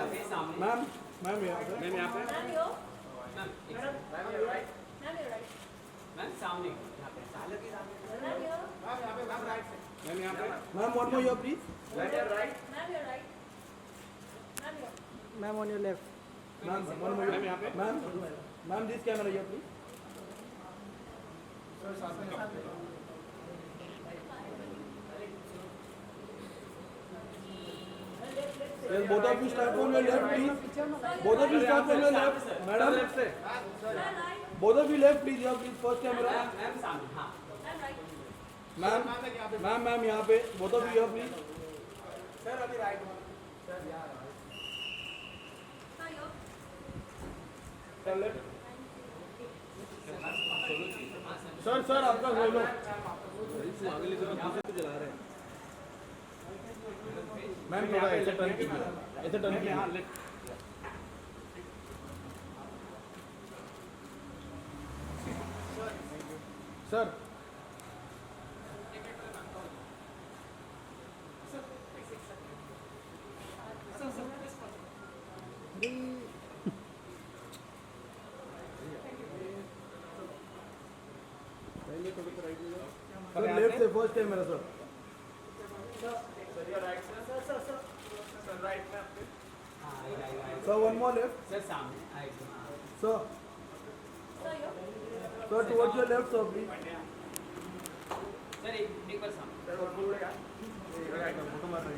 Ma'am ma'am यहाँ पे ma'am यहाँ पे मैम यो मैम मैम यो राइट मैम सामने यहाँ पे मैम यो मैम यहाँ पे ma'am one more your please ma'am yo right ma'am yo ma'am on your left ma'am one more ma'am यहाँ पे ma'am ma'am this camera your please Yes, both of you start from your left, please. Both of you start from your left, madam. Left से Both of you left, please. Here, please. First camera. Ma'am सामने हाँ ma'am यहाँ पे. Both of you here, please. Sir, left. Sir आपका बोलो. Ma'am थोड़ा ऐसे turn कीजिए. ऐसे टर्न कीजिए. हाँ लेफ्ट सर लेफ्ट से फर्स्ट टाइम मेरा sir. Sir one more left. Sir सामने sir towards your left sir please. Sir एक बार सामने फोटो मार रहा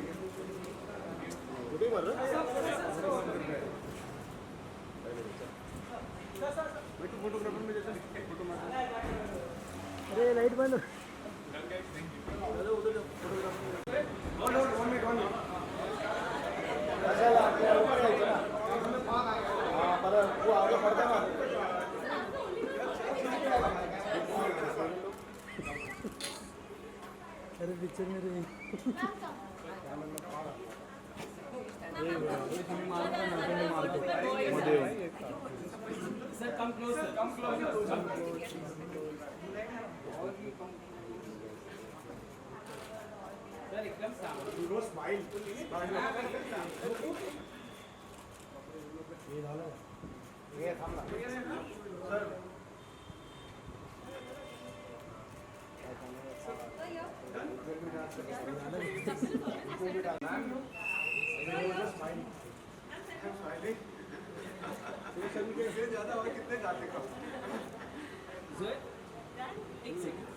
फोटोग्राफर में जैसे फोटो मार. अरे लाइट बंद. वो आगे पड़ता ना. अरे पिक्चर में रही. सर कम क्लोज सर एकदम सामने स्माइल. ये थांबला. सर ज्यादा और कितने जाते का. एक सेकंड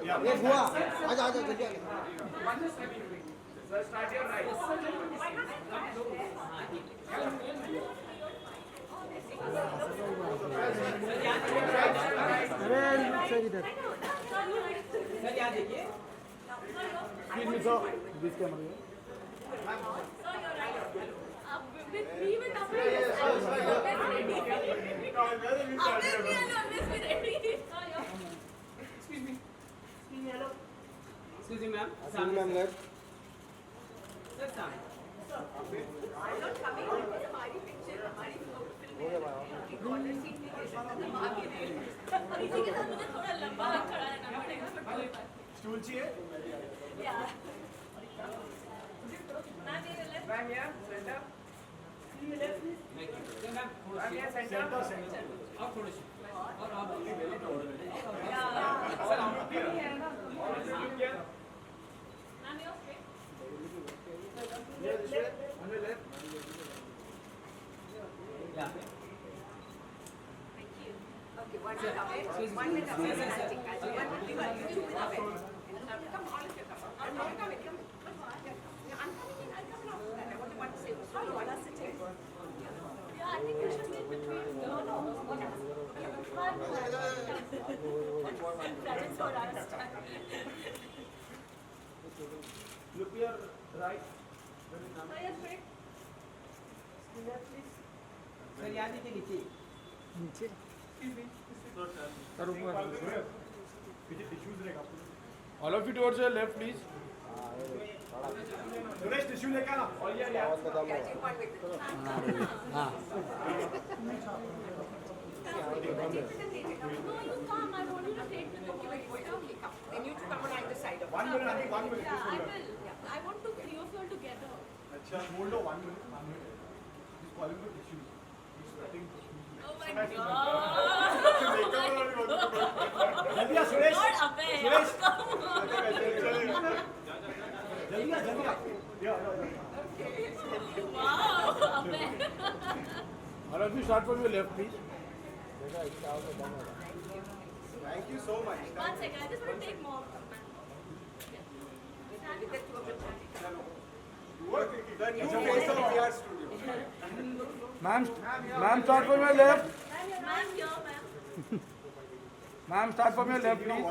ये हुआ. आजा जल्दी आगे. सर स्टार्ट योर राइट अरे सर इधर. सर यहाँ देखिए Excuse me, sir. This camera. Excuse me ma'am Excuse me, ma'am. Sir सामने इसी के साथ मुझे थोड़ा लंबा खड़ा रहना पड़ेगा बट कोई बात. स्टूल चाहिए. मैम यहाँ सेंटर मैम थोड़ा सेंटर और थोड़ा और आप सर आप यहाँ पे Okay, one minute away. 1 minute away. One minute away. You choose away. Come all of you come. I'm not coming. Come. I'm coming in. I'll come in after that. I want to say. How you are sitting? Yeah, I think you should be in between. No. That is what I understand. Look your right. Sir यहाँ देखिए नीचे नीचे. Sir ऊपर. पीछे tissues रहेगा. All of you towards your left, please. Suresh tissue लेके आना. और ये Yeah, take one with it. हाँ. No, you come. I want you to take the Okay, okay, come. Then you two come on either side of it. 1 minute. 1 minute. Yeah, I will. I want to three of you all together. अच्छा hold on 1 minute. He's calling for tissues. He's sweating tissues. Oh my god. जल्दी आ Suresh. Not Abhay. Suresh. Come on. जल्दी आ. Wow. Abhay. All of you start from your left, please. Thank you so much. One second. I just want to take more. The new face of VR studio. Ma'am, start from your left. Ma'am, here, ma'am. Ma'am, start from your left, please.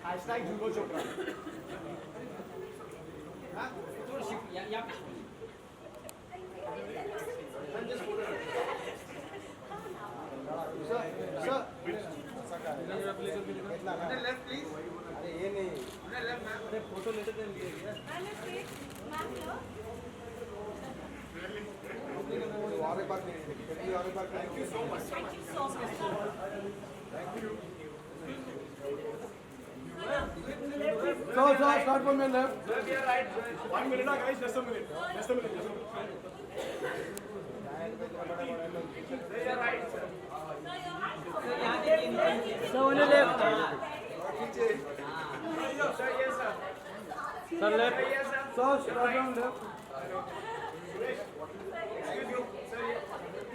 Hashtag Jugo Chopra. Sir. Left, please. अरे ये नहीं. Left, ma'am. अरे photo लेते थे लिए क्या? Ma'am, let's wait. Ma'am, here. वहाँ पे बात नहीं. Thank you so much. Thank you so much. Thank you. So, start from your left. 1 minute, guys. Just a minute. So, on your left. Sir, left. So, start from left.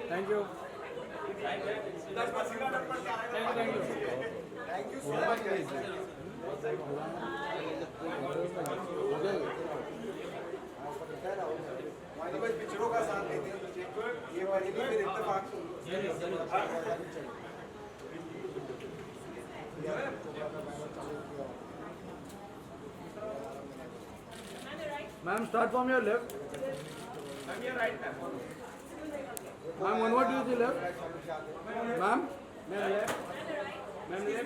Thank you. Thank you so much, guys. हमारी बस पिक्चरों का साथ देते हैं मुझे. ये बरेली में इत्तेफाक. Ma'am, start from your left. I'm your right, ma'am. Ma'am, onward to the left. Ma'am, left. Ma'am, left. Ma'am, here.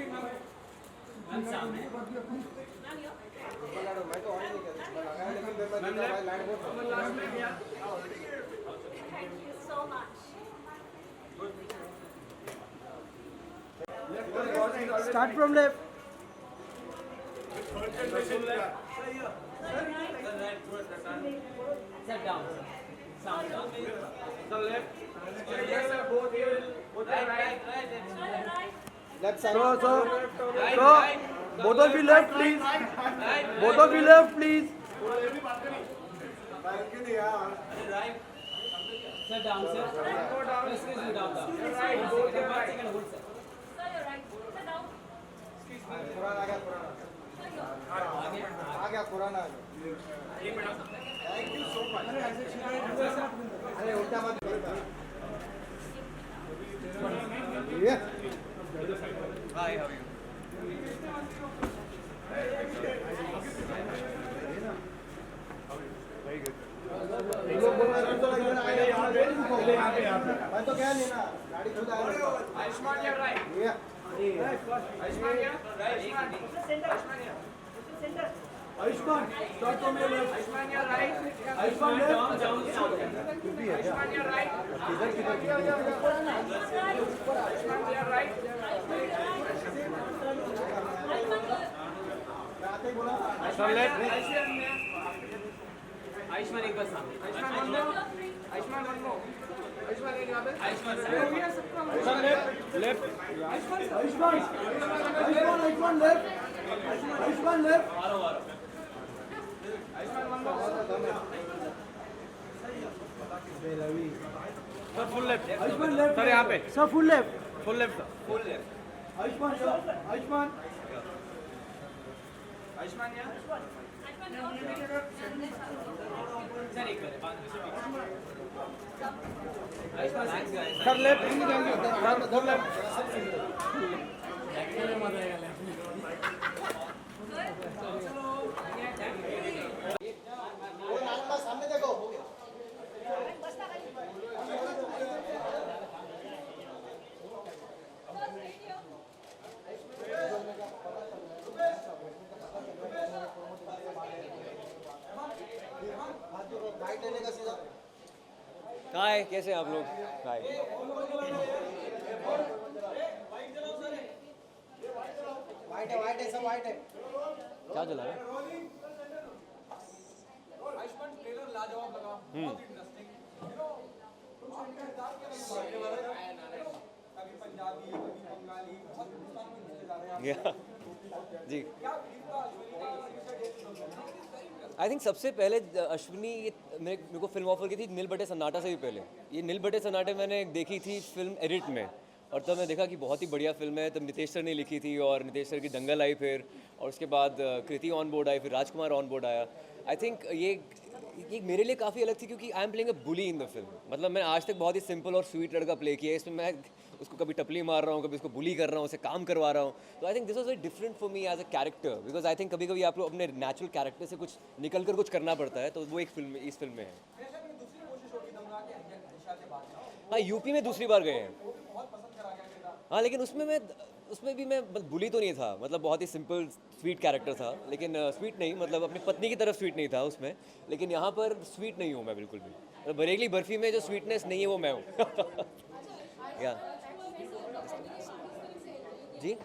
मैं तो ऑन नहीं कर रहा लेकिन मैं land board Thank you so much. Start from left. Sit down. Sound down. The left. Yes, sir. Both here. Both are right. So, both of you left, please. Both of you left, please. Thank you, यार. Sit down, sir. Excuse me, down. Right, One both second, are one right. second, hold, sir. Sir, you're right. Sit down. पुराना आ गया पुराना आ गया. Thank you so much. अरे उल्टा मत. Yeah. Hi, how are you? मैं तो क्या लेना गाड़ी खुद आएगा. Ayushmann, you're right. Ayushmann here. Ayushmann, start from your left. Ayushmann here, right. Ayushmann left. Ayushmann here, right. Ayushmann here, right. Sir, left. Ayushmann, एक बार सामने. Ayushmann one more. Ayushmann one more. Ayushmann एक यहाँ पे. Ayushmann, sir. Sir, left. Left. Ayushmann left. Ayushmann left. Ayushmann one more. Sir, full left. Ayushmann left. Sir, यहाँ पे. Sir, full left. Full left. Full left. Ayushmann, sir. Ayushmann. Ayushmann here. Sir, एक बार, बाद में. Ayushmann, thanks, guys. Sir, left. Sir, full left. वो नाला सामने देखो. हो गया. हाय, कैसे हैं आप लोग? हाय। वाइट है सब वाइट है। क्या चला रहा है? आयुष्मान ट्रेलर लाजवाब लगा, बहुत इंटरेस्टिंग। कभी पंजाबी, कभी बंगाली, बहुत हिंदुस्तान में घुसते जा रहे हैं आप। जी। क्या दिखता अश्विनी? आई थिंक सबसे पहले अश्विनी मेरे को फिल्म ऑफर की थी नील बटे सन्नाटा से भी पहले। ये नील बटे सन्नाटे मैंने देखी थी फिल्म एडिट में, और तब मैं देखा कि बहुत ही बढ़िया फिल्म है। तब नितेश सर ने लिखी थी और नितेश सर की दंगल आई फिर, और उसके बाद कृति ऑन बोर्ड आई, फिर राजकुमार ऑन बोर्ड आया। आई थिंक ये मेरे लिए काफ़ी अलग थी क्योंकि I am playing a bully in the film. मतलब मैं आज तक बहुत ही सिंपल और स्वीट लड़का प्ले किया है, इसमें मैं उसको कभी टपली मार रहा हूँ, कभी उसको बुली कर रहा हूँ, उसे काम करवा रहा हूँ। तो I think this was very different for me as a character, because I think कभी कभी आप लोग अपने नेचुरल कैरेक्टर से कुछ निकल कर कुछ करना पड़ता है, तो वो एक फिल्म इस फिल्म में है। हाँ, यूपी में दूसरी बार गए हैं। हाँ, लेकिन उसमें भी मैं बुली तो नहीं था, मतलब बहुत ही सिंपल स्वीट कैरेक्टर था, लेकिन स्वीट नहीं, मतलब अपनी पत्नी की तरफ स्वीट नहीं था उसमें। लेकिन यहाँ पर स्वीट नहीं हूँ मैं बिल्कुल भी। मतलब बरेली बर्फी में जो स्वीटनेस नहीं है वो मैं हूँ। या जी,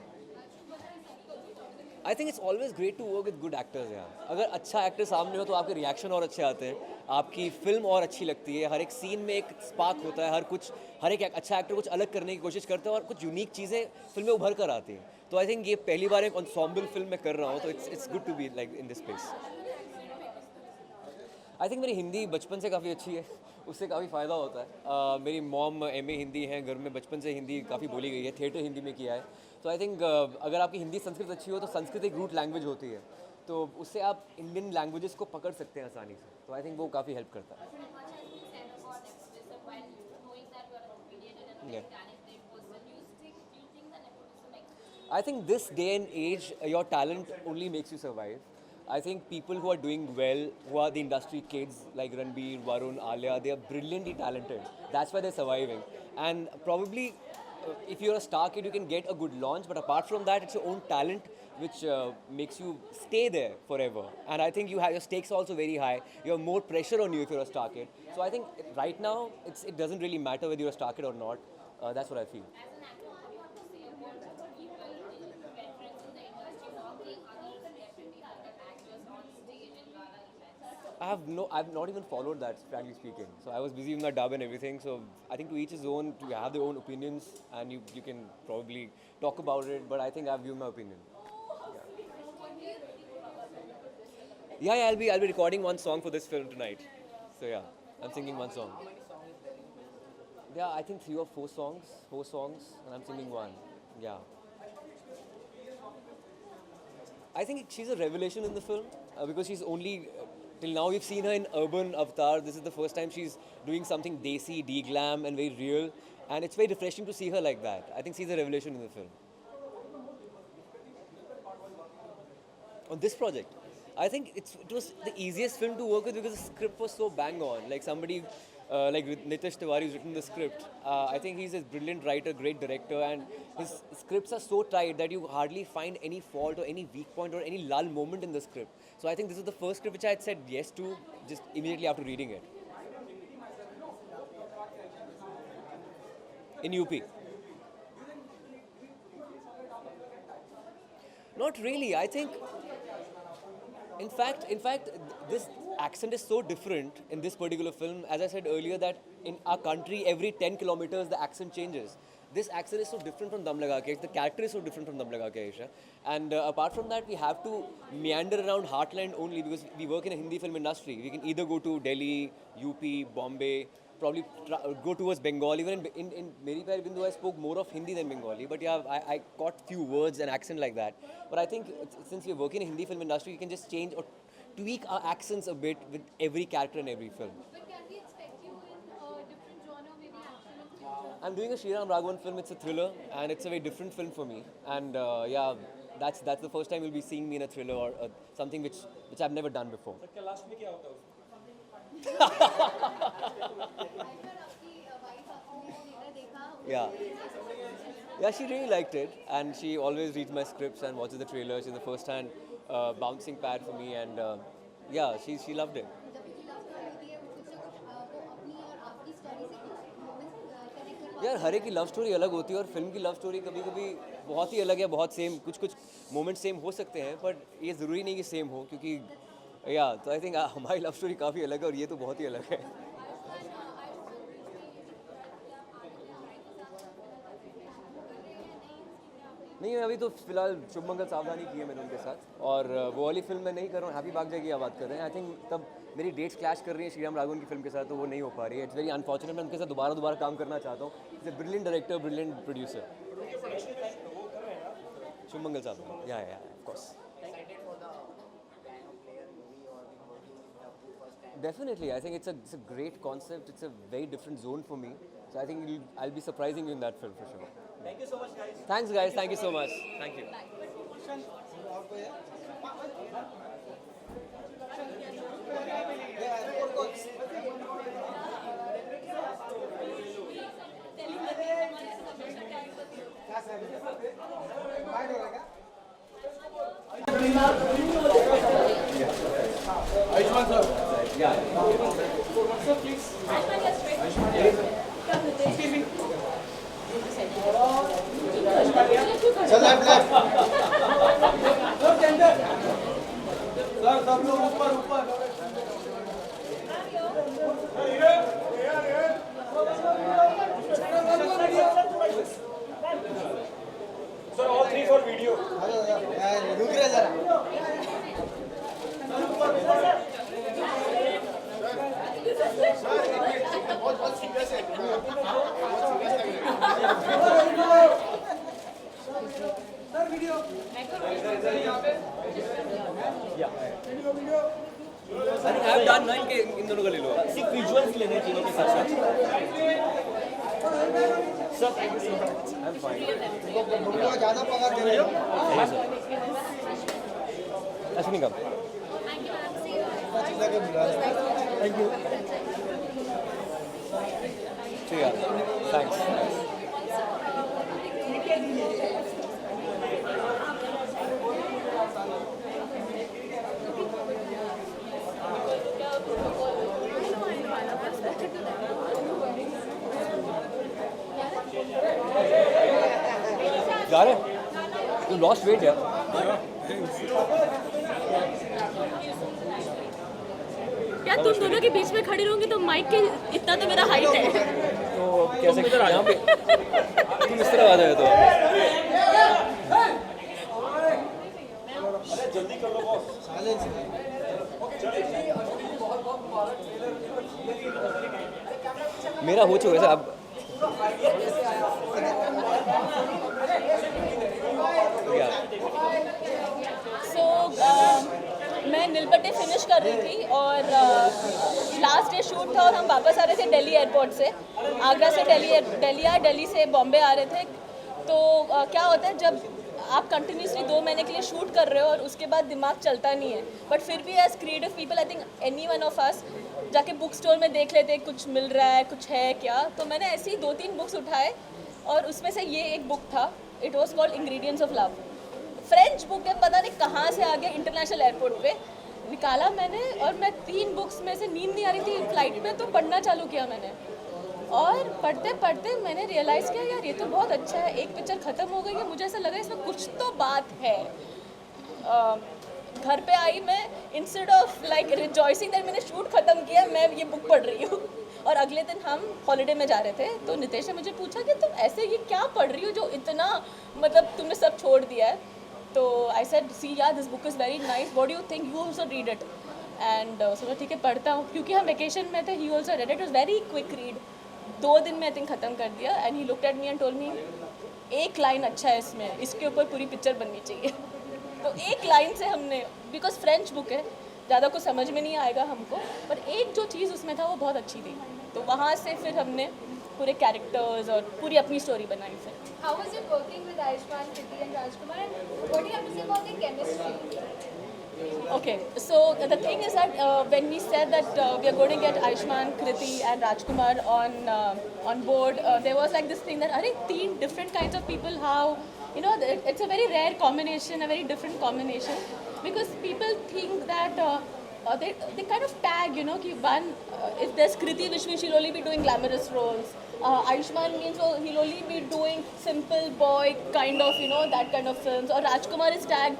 I think it's always great to work with good actors. यहाँ अगर अच्छा एक्टर सामने हो तो आपके रिएक्शन और अच्छे आते हैं, आपकी फिल्म और अच्छी लगती है। हर एक सीन में एक स्पार्क होता है, हर एक अच्छा एक्टर कुछ अलग करने की कोशिश करता है और कुछ यूनिक चीज़ें फिल्म में उभर कर आती हैं। तो आई थिंक ये पहली बार एक एंसेम्बल फिल्म में कर रहा हूँ, तो it's good to be like in this space. I think मेरी हिंदी बचपन से काफ़ी अच्छी है, उससे काफ़ी फ़ायदा होता है। मेरी मॉम MA हिंदी हैं, घर में बचपन से हिंदी काफ़ी बोली गई है, थिएटर हिंदी में किया है। तो आई थिंक अगर आपकी हिंदी संस्कृत अच्छी हो तो संस्कृत एक रूट लैंग्वेज होती है, तो उससे आप इंडियन लैंग्वेजेस को पकड़ सकते हैं आसानी से। तो आई थिंक वो काफ़ी हेल्प करता है। I think this day and age, your talent only makes you survive. I think people who are doing well, who are the industry kids like Ranbir, Varun, Alia, they are brilliantly talented. That's why they're surviving. And probably, if you're a star kid, you can get a good launch. But apart from that, it's your own talent which makes you stay there forever. And I think your stakes are also very high. You have more pressure on you if you're a star kid. So I think right now, it doesn't really matter whether you're a star kid or not. That's what I feel. I've not even followed that, frankly speaking. So I was busy with my dub and everything. So I think to each his own, to have their own opinions, and you can probably talk about it. But I think I've given my opinion. Yeah, I'll be recording one song for this film tonight. So yeah, I'm singing one song. Yeah, I think 3 or 4 songs, and I'm singing one. Yeah. I think she's a revelation in the film because she's only till now we've seen her in urban avatar. This is the first time she's doing something desi, de-glam, and very real, and it's very refreshing to see her like that. I think she's a revelation in the film. On this project, I think it was the easiest film to work with because the script was so bang on. Like somebody like Nitesh Tiwari who's written the script. I think he's a brilliant writer, great director, and his scripts are so tight that you hardly find any fault or any weak point or any lull moment in the script. So I think this is the first script which I had said yes to just immediately after reading it. In UP. Not really. I think, in fact, this accent is so different in this particular film. As I said earlier, that in our country, every 10 kilometers, the accent changes. This accent is so different from Dam Laga Ke. The character is so different from Dam Laga Ke, Aisha. And apart from that, we have to meander around heartland only because we work in a Hindi film industry. We can either go to Delhi, UP, Bombay, probably go towards Bengal. Even in Meripar, even though I spoke more of Hindi than Bengali, but yeah, I caught few words and accent like that. But I think since we're working in Hindi film industry, we can just change or tweak our accents a bit with every character in every film. But can we expect you in a different genre, maybe action and thriller? I'm doing a Sriram Raghavan film. It's a thriller, and it's a very different film for me. And yeah, that's the first time you'll be seeing me in a thriller or something which I've never done before. Kailash में क्या होता है? Yeah. Yeah, she really liked it, and she always reads my scripts and watches the trailer. She's the first-hand bouncing pad for me, and yeah, she loved it. यार हर एक की love story अलग होती है और फिल्म की love story कभी कभी बहुत ही अलग है, बहुत सेम, कुछ कुछ मोमेंट सेम हो सकते हैं, बट ये ज़रूरी नहीं कि सेम हो, क्योंकि या तो आई थिंक हमारी लव स्टोरी काफ़ी अलग है और ये तो बहुत ही अलग है। नहीं, मैं अभी तो फिलहाल शुभ मंगल सावधानी की है मैंने उनके साथ, और वो वाली फिल्म मैं नहीं कर रहा हूँ, हैप्पी भाग जाएगी, आप बात कर रहे हैं। आई थिंक तब मेरी डेट्स क्लैश कर रही हैं श्रीराम राघवन की फिल्म के साथ, तो वो नहीं हो पा रही है। It's very unfortunate. मैं उनके साथ दोबारा काम करना चाहता हूँ। It's a brilliant director, brilliant producer. Shubh Mangal Saavdhan, yeah of course. Definitely, I think it's a great concept. It's a very different zone for me. So I think I'll be surprising you in that film for sure. Thank you so much, guys. Thanks, guys. Thank you so much. Thank you. Ayushmann sir. Sir, left. Sir सब लोग ऊपर। Sir, all three for video. रुक रहे जरा। बहुत serious है। Sir video. I think I've done 9 के इन दोनों का ले लो। सिर्फ विजुअल्स लेने तीनों के साथ साथ। Sir, thank you so much. I'm fine. तुमको ज़्यादा पगार दे रहे हो? Yes, sir. Ashwini, come. चिल्ला के बुला रहे हो। Thank you. ठीक है, thanks. जा रहे? You lost weight, यार. यार तुम दोनों के बीच में खड़ी रहूंगी तो माइक के इतना तो मेरा हाइट है। तो कैसे यहाँ पे तुम इस तरह आ जाए तो अरे जल्दी कर लो बॉस। मेरा हो चुका है अब। मैं नीलपट्टी फिनिश कर रही थी और लास्ट डे शूट था और हम वापस आ रहे थे दिल्ली एयरपोर्ट से। आगरा से दिल्ली से बॉम्बे आ रहे थे। तो क्या होता है जब आप कंटिन्यूसली 2 महीने के लिए शूट कर रहे हो और उसके बाद दिमाग चलता नहीं है, बट फिर भी as creative people I think any one of us जाके बुक स्टोर में देख लेते कुछ मिल रहा है, कुछ है क्या। तो मैंने ऐसी 2-3 बुक्स उठाए और उसमें से ये एक बुक था। It was called ingredients of love. French book है, पता नहीं कहाँ से आ गया, इंटरनेशनल एयरपोर्ट पे निकाला मैंने और मैं 3 बुक्स में से नींद नहीं आ रही थी फ्लाइट में, तो पढ़ना चालू किया मैंने। और पढ़ते पढ़ते मैंने रियलाइज़ किया यार ये तो बहुत अच्छा है। एक पिक्चर ख़त्म हो गई है, मुझे ऐसा लगा इसमें कुछ तो बात है। घर पे आई मैं, instead of like rejoicing that मैंने शूट ख़त्म किया, मैं ये बुक पढ़ रही हूँ। और अगले दिन हम हॉलीडे में जा रहे थे तो नितेश ने मुझे पूछा कि तुम ऐसे ये क्या पढ़ रही हो जो इतना मतलब तुमने सब छोड़ दिया है। तो आई सेड सी यार this book is very nice, what do you think, you also read it. And सोचा ठीक है पढ़ता हूँ, क्योंकि हम वेकेशन में थे। ही also read it, was very quick read, 2 दिन में आई थिंक ख़त्म कर दिया। And he looked at me and told me एक लाइन अच्छा है इसमें, इसके ऊपर पूरी पिक्चर बननी चाहिए। तो एक लाइन से हमने, बिकॉज फ्रेंच बुक है ज़्यादा कुछ समझ में नहीं आएगा हमको, पर एक जो चीज़ उसमें था वो बहुत अच्छी थी। तो वहाँ से फिर हमने पूरे कैरेक्टर्स और पूरी अपनी स्टोरी बनाई फिर। How was it working with Ayushmann, Kriti and Rajkumar, and what do you have to say about their chemistry? Okay, so the thing is that when we said that we are going to get Ayushmann, Kriti and Rajkumar on board, there was like this thing that are 3 different kinds of people, how you know it's a very rare combination, a very different combination, because people think that they kind of tag, you know, ki one, if there's Kriti, which means she'll only be doing glamorous roles. Ayushmann means he'll only be doing simple boy kind of, you know, that kind of films. Or Rajkumar is tagged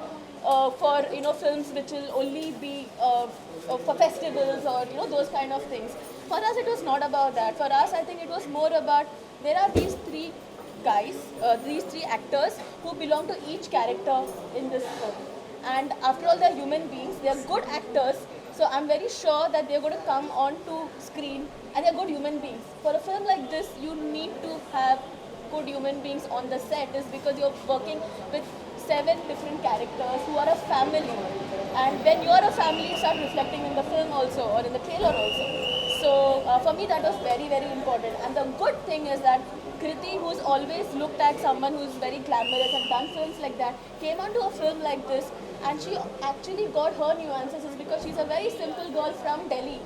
for, you know, films which will only be for festivals or, you know, those kind of things. For us, it was not about that. For us, I think it was more about, there are these three guys, these three actors who belong to each character in this film. And after all, they're human beings, they're good actors, so I'm very sure that they're going to come onto screen and they're good human beings. For a film like this, you need to have good human beings on the set, is because you're working with 7 different characters who are a family. And when you are a family, you start reflecting in the film also, or in the trailer also. So for me, that was very, very important. And the good thing is that Kriti, who's always looked at someone who's very glamorous and done films like that, came onto a film like this, and she actually got her nuances, is because she's a very simple girl from Delhi.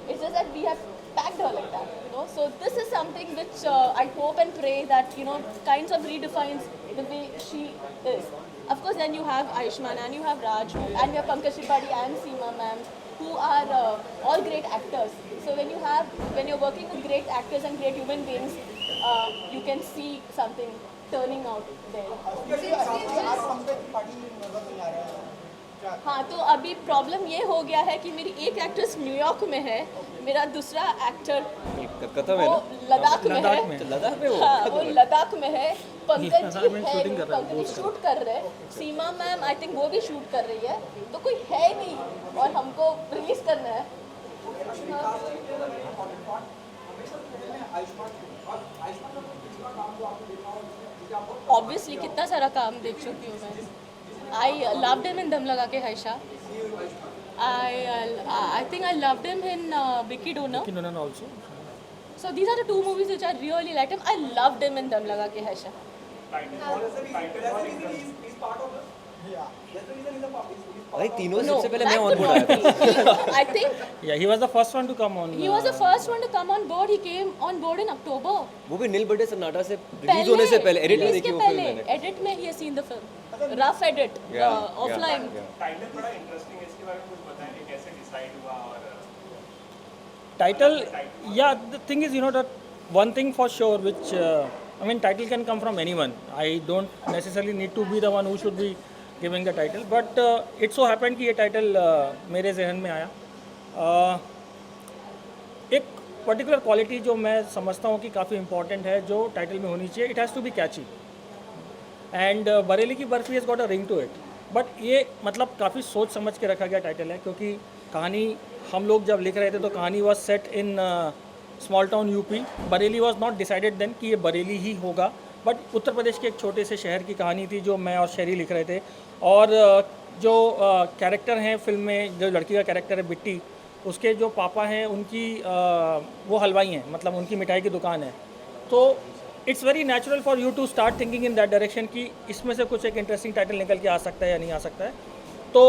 It's just that we have packed her like that, you know. So this is something which I hope and pray that, you know, kinds of redefines the way she is. Of course, then you have Ayushmann and you have Raj and you have Pankaj Tripathi and Seema ma'am, who are all great actors. So when you're working with great actors and great human beings, you can see something turning out there. हाँ, तो अभी problem ये हो गया है कि मेरी एक एक्ट्रेस न्यूयॉर्क में है, मेरा दूसरा एक्टर वो लद्दाख में है। लद्दाख में हाँ, वो लद्दाख में है। पंकज जी है, पंकज शूट कर रहे हैं। सीमा मैम आई थिंक वो भी शूट कर रही है, तो कोई है नहीं और हमको रिलीज करना है। ऑब्वियसली कितना सारा काम देख चुकी हूँ मैं। I loved him in Dam Laga Ke Haisha. I think I loved him in Vicky Donor. Vicky Donor also. So these are the 2 movies which I really liked him. I loved him in Dam Laga Ke Haisha. भाई तीनों सबसे पहले मैं on board आया था। I think He was the first one to come on. he was the first one to come on board. He came on board in October. वो भी नील birthday सन्नाटा से रिलीज होने से पहले एडिट में देखी वो फिल्म मैंने। एडिट में he has seen the film. Rough edit, offline. Title बड़ा इंटरेस्टिंग है, इसके बारे में कुछ बताएं कि कैसे डिसाइड हुआ और Title, yeah, the thing is, you know, that one thing for sure, which, I mean, title can come from anyone. I don't necessarily need to be the one who should be giving the title, but it so happened कि ये title मेरे जहन में आया। एक particular quality जो मैं समझता हूँ कि काफ़ी important है, जो title में होनी चाहिए, it has to be catchy. And Bareilly की barfi has got a ring to it. But ये मतलब काफ़ी सोच समझ के रखा गया टाइटल है, क्योंकि कहानी हम लोग जब लिख रहे थे तो कहानी was set in small town UP. Bareilly was not decided then कि ये बरेली ही होगा, बट उत्तर प्रदेश के एक छोटे से शहर की कहानी थी जो मैं और शहरी लिख रहे थे। और जो कैरेक्टर हैं फिल्म में, जो लड़की का कैरेक्टर है बिट्टी, उसके जो पापा हैं उनकी वो हलवाई हैं, मतलब उनकी मिठाई की दुकान है। तो it's very natural for you to start thinking in that direction कि इसमें से कुछ एक इंटरेस्टिंग टाइटल निकल के आ सकता है या नहीं आ सकता है। तो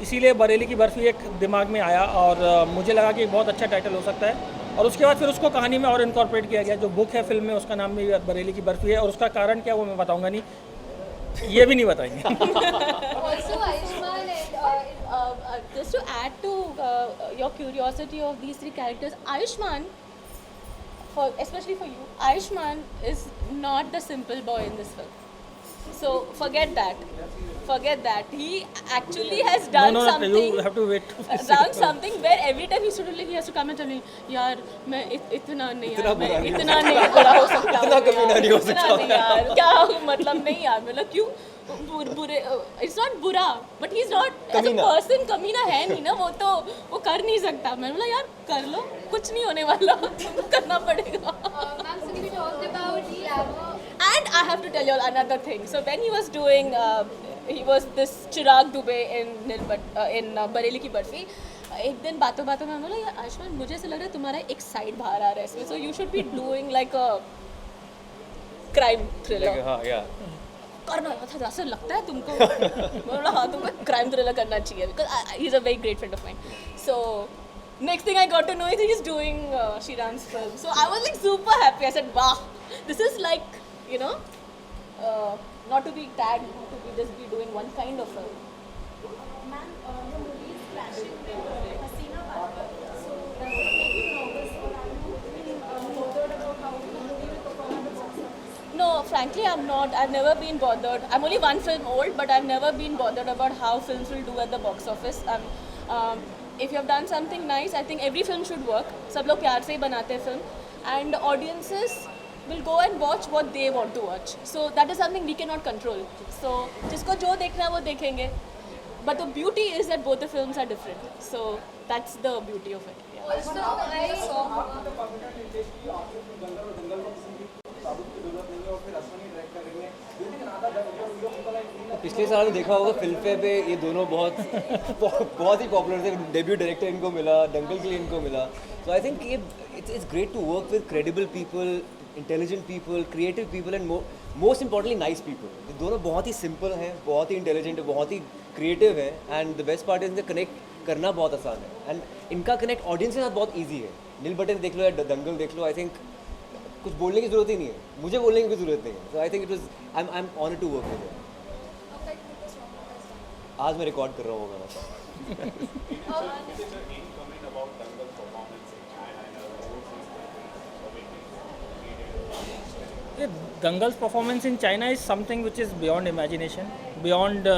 इसीलिए बरेली की बर्फ़ी एक दिमाग में आया और मुझे लगा कि एक बहुत अच्छा टाइटल हो सकता है। और उसके बाद फिर उसको कहानी में और इनकॉर्पोरेट किया गया। जो बुक है फिल्म में उसका नाम भी बरेली की बर्फ़ी है, और उसका कारण क्या वो मैं बताऊंगा नहीं, ये भी नहीं बताएंगे। Also, Ayushmann and Just to add to your curiosity of these 3 characters, Ayushmann, especially for you, Ayushmann is not the simple boy in this film. So forget that. He actually has done something. You have to wait. Done something where every time he has to come and tell me, यार मैं इतना नहीं यार, मैं इतना नहीं बुरा हो सकता, इतना कमीना नहीं हो सकता नहीं यार, क्या मतलब नहीं यार, मतलब क्यों बुरे, इट्स नॉट बुरा, but he is not as a person कमीना है नहीं ना, वो कर नहीं सकता। मैंने बोला यार कर लो, कुछ नहीं होने वाला, करना पड़ेगा। ma'am, so we talked about glamour. And I have to tell you all another thing. So when he was doing, he was this Chirag Dubey in Bareilly की बर्फी। एक दिन बातों बातों में बोला यार आयुष्मान, मुझे ऐसा लग रहा है तुम्हारा एक साइड बाहर आ रहा है इसमें, so you should be doing like a crime thriller। हाँ या करना था, ऐसा लगता है तुमको? मैं बोला हाँ, तुमको क्राइम थ्रिलर करना चाहिए, because he is a very great friend of mine. So next thing I got to know is he is doing Shiran's film. So I was like super happy. I said, wow, this is like, you know, not to be tagged, to be just be doing one kind of film. Ma'am, the movies frankly, I'm not. I've never been bothered. I'm only one film old, but I've never been bothered about how films will do at the box office. If you have done something nice, I think every film should work. सब लोग प्यार से ही बनाते हैं film, and audiences will go and watch what they want to watch. So that is something we cannot control. So जिसको जो देखना है वो देखेंगे. But the beauty is that both the films are different. So that's the beauty of it. Yeah. Also, I saw. पिछले साल देखा होगा फिल्म फेयर पे ये दोनों बहुत ही पॉपुलर थे. डेब्यू डायरेक्टर इनको मिला, दंगल के लिए इनको मिला. सो आई थिंक ये it's great to work with credible people, intelligent people, creative people and most importantly nice people. ये दोनों बहुत ही सिंपल हैं, बहुत ही इंटेलिजेंट है, बहुत ही क्रिएटिव है. And the best part is इनका कनेक्ट करना बहुत आसान है. एंड इनका कनेक्ट ऑडियंस के साथ बहुत ईजी है. नील बटन देख लो या दंगल देख लो, आई थिंक कुछ बोलने की जरूरत ही नहीं है, मुझे बोलने की भी जरूरत नहीं है. So I think it was I am honoured to work with him. आज मैं रिकॉर्ड कर रहा हूँ गाना. Dangal's performance in China is something which is beyond imagination, beyond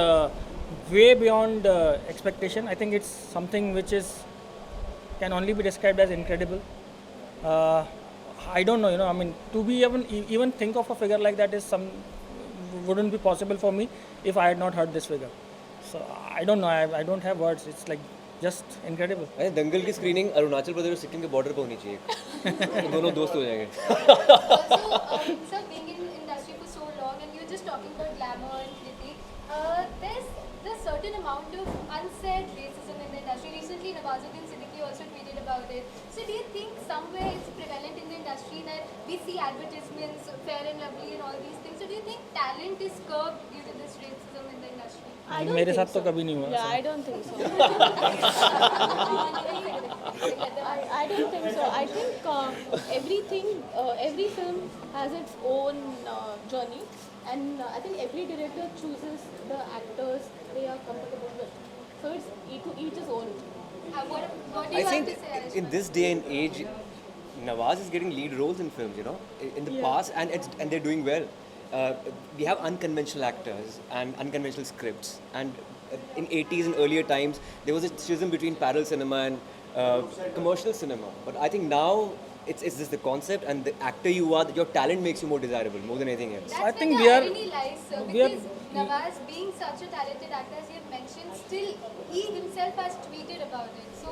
way beyond expectation. I think it's something which is can only be described as incredible. I don't know, I mean, to be even think of a figure like that wouldn't be possible for me if I had not heard this figure. So I don't know, I don't have words. It's like just incredible. दंगल की screening Arunachal Pradesh और सिक्किम के border पर होनी चाहिए. दोनों दोस्त हो जाएंगे. Also, sir, being in industry for so long, and you're just talking about glamour and critique, there's certain amount of unsaid racism in the industry. Recently, Nawazuddin Siddiqui also tweeted about it. So, do you think somewhere it's prevalent in the industry that we see advertisements, Fair and Lovely, and all these things? So, do you think talent is curbed due to this racism in the industry? मेरे साथ तो कभी नहीं हुआ. Yeah, I don't think so. I don't think so. I think every film has its own journey, and I think every director chooses the actors they are comfortable with. So it's to each his own. What do I you have think to say, Ayushmann? in this day and age, Nawaz is getting lead roles in films, in the past, and they're doing well. We have unconventional actors and unconventional scripts, and in 80s and earlier times there was a schism between parallel cinema and commercial cinema. But I think now it's just the concept, and the actor you are, your talent makes you more desirable more than anything else. That's I think where we the are- irony lies, sir, we are- because Nawaz, being such a talented actor, as you have mentioned, still he himself has tweeted about it. So,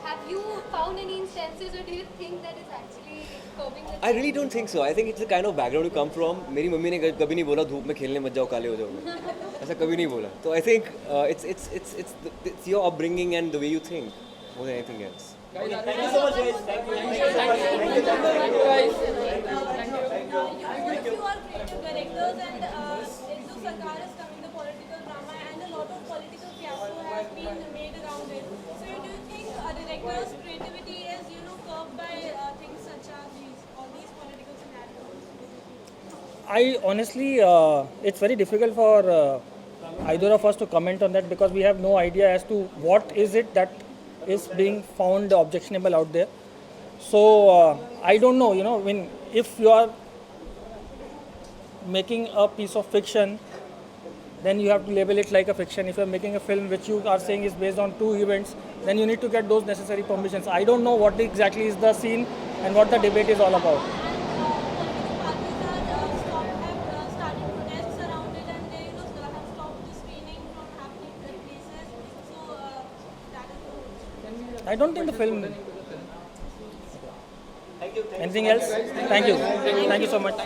have you found any instances, or do you think that it's actually curbing the? I really don't think so. I think it's the kind of background you come from. मेरी mummy ने कभी नहीं बोला धूप में खेलने मत जाओ काले हो जाओगे. ऐसा कभी नहीं बोला. So I think it's your upbringing and the way you think more than anything else. Thank you so much, guys. Thank you. Thank you. You are creative directors, and Hindu Sarkar is coming, the political drama, and a lot of political fiasco has been made around it. So do you think a director's creativity is, curbed by things such as all these political scenarios? I honestly, it's very difficult for either of us to comment on that, because we have no idea as to what is it that is being found objectionable out there. So I don't know, when if you are making a piece of fiction, then you have to label it like a fiction. If you are making a film which you are saying is based on two events, then you need to get those necessary permissions. I don't know what exactly is the scene and what the debate is all about. Political parties have started protests around it, and they have stopped the screening from happening in places. So that is I don't think the film. Thank you. Anything else? Thank you. Thank you so much.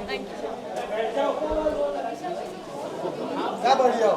क्या बढ़ जाओ